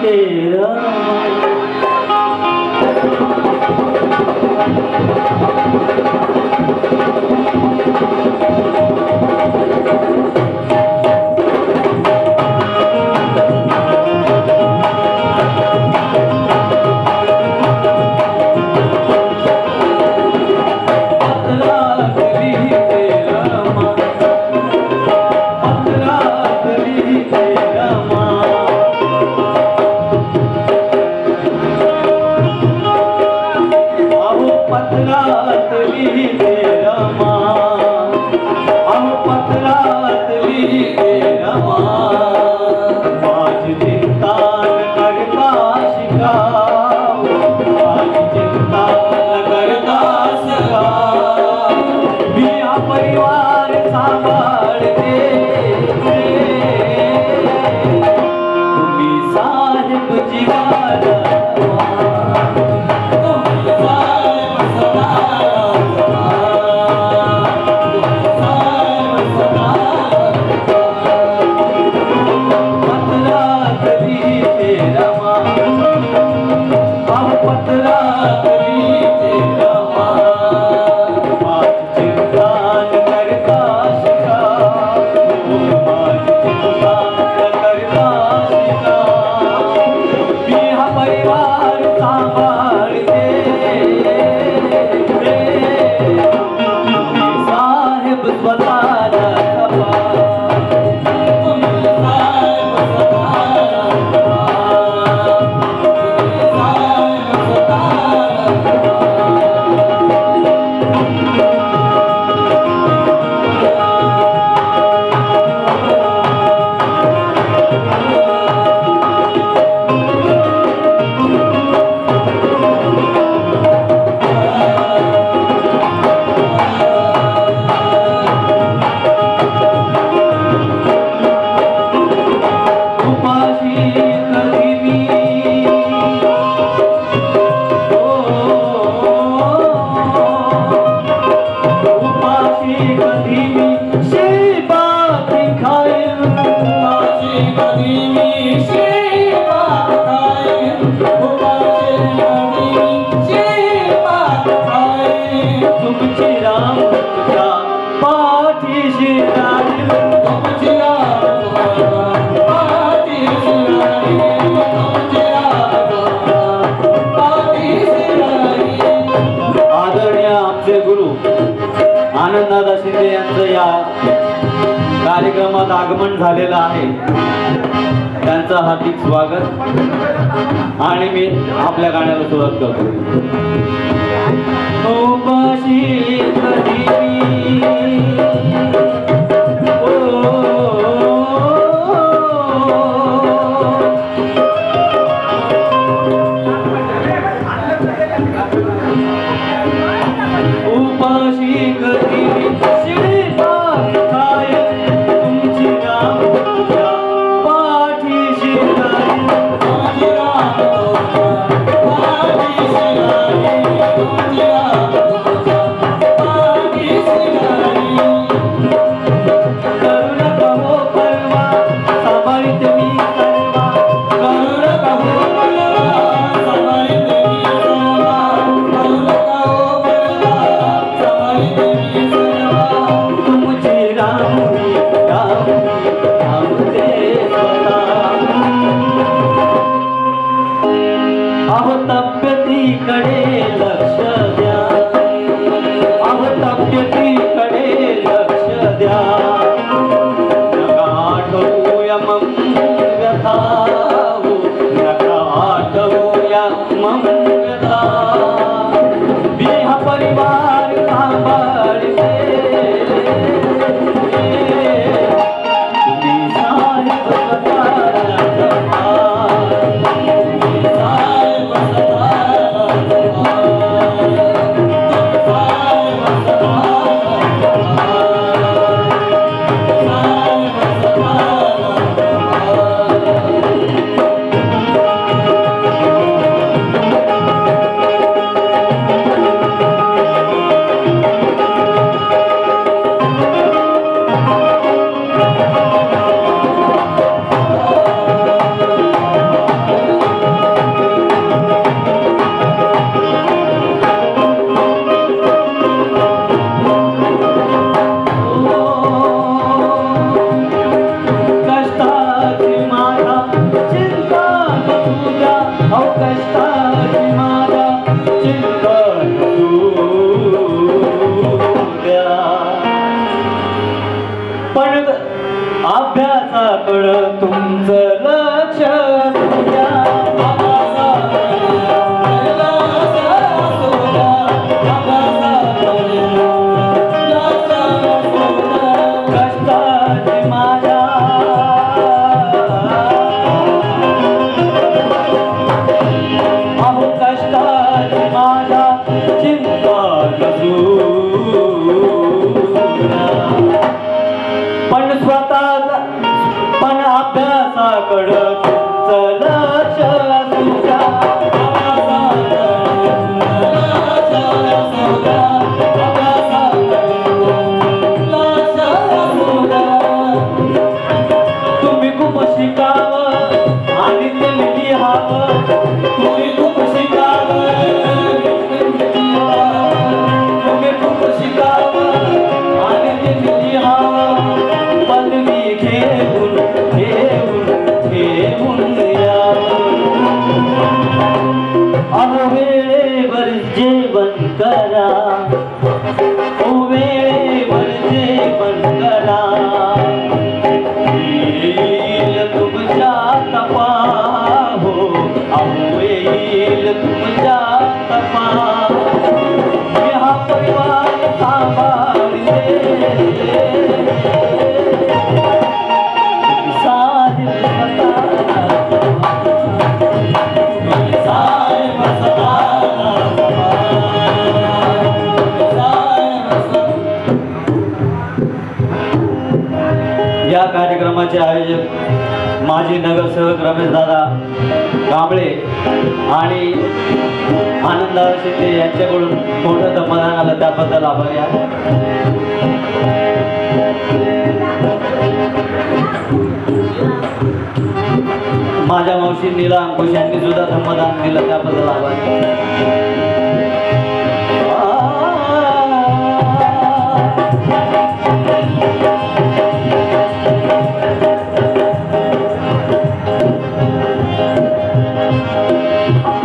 तेरा कार्यक्रमात आगमन झालेलं आहे। त्यांचं हार्दिक स्वागत आणि मी आपल्या गाण्याला सुरुवात करतो। उपाशी कधी अभ्यासाकडं तुमचं लक्ष असू द्या. कष्टाची माझ्या अहो कष्टाची माझ्या चिंता नसू पण स्वतःचा पण अभ्यासाकडं तुमचं लक्ष असू द्या. तुम्ही खूप शिकावं आणि ते लिहावं. तुम्ही खूप शिकावं तुम्ही खूप शिकावं आणि ते लिहावं. पदवी घेऊन अहो वेळेवर जेवण करा. वेळेवर जेवण करा. येईल तुमच्या तपा हो अहो येईल तुमच्या तपा. मी हा परिवार सांभाळते. या कार्यक्रमाचे आयोजक माजी नगरसेवक रमेश दादा कांबळे आणि आनंददादा शिंदे यांच्याकडून मोठं समाधान आलं त्याबद्दल आभारी आहे. माझ्या मावशी नीला अंकुश यांनी सुद्धा समाधान दिलं त्याबद्दल आभारी.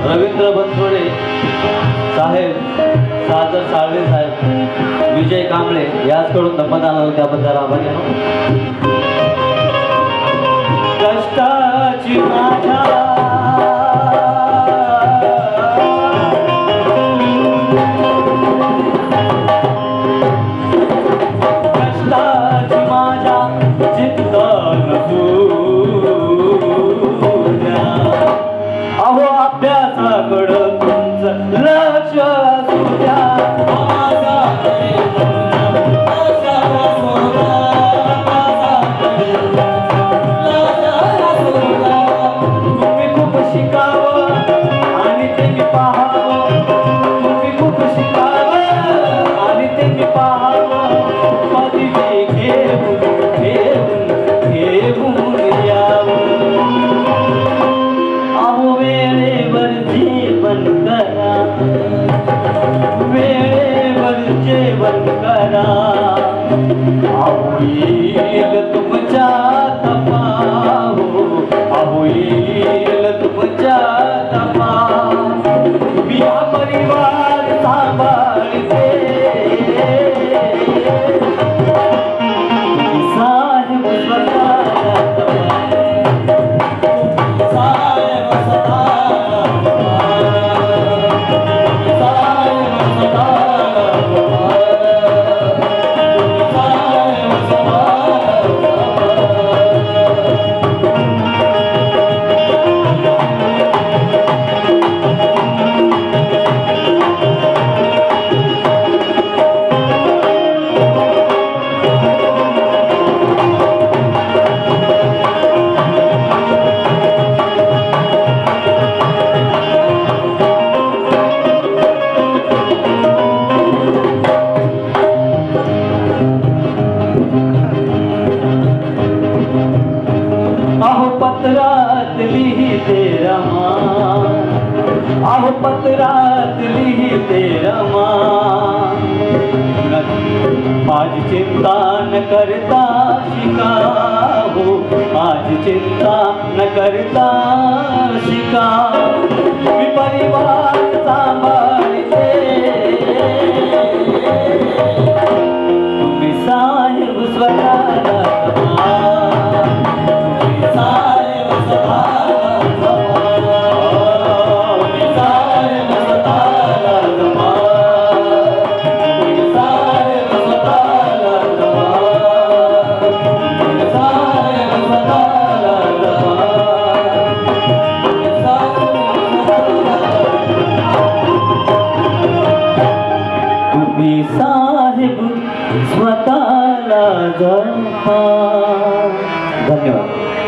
रवींद्र बनसोडे साहेब, सादर साळवे साहेब, विजय कांबळे याचकडून धम्मदान आलं त्याबद्दल आभारी आहे. कष्टाची माझ्या कष्टाची माझ्या चिंता नसू द्या. अहो अभ्यासाकडं तुमचं लक्ष असू द्या. तुम्ही खूप शिकावं आणि ते मी पाहावं. तुम्ही खूप शिकावं आणि ते मी पाहावं. पदवी घेऊन यावं. अहो वेळेवर जेवण करा. वेळेवर जेवण करा. अहो येईल तुमच्या तपा हो अहो येईल तुमच्या तपा. मी हा परिवार सांभाळते. साहेब स्वतःला पत्रात लिहिते रमा. अहो पत्रात लिहिते रमा. माझी चिंता न करता शिका हो माझी चिंता न करता शिका. मी परिवार सांभाळते. तुम्ही साहेब स्वतःला हाताला जपा. धन्यवाद.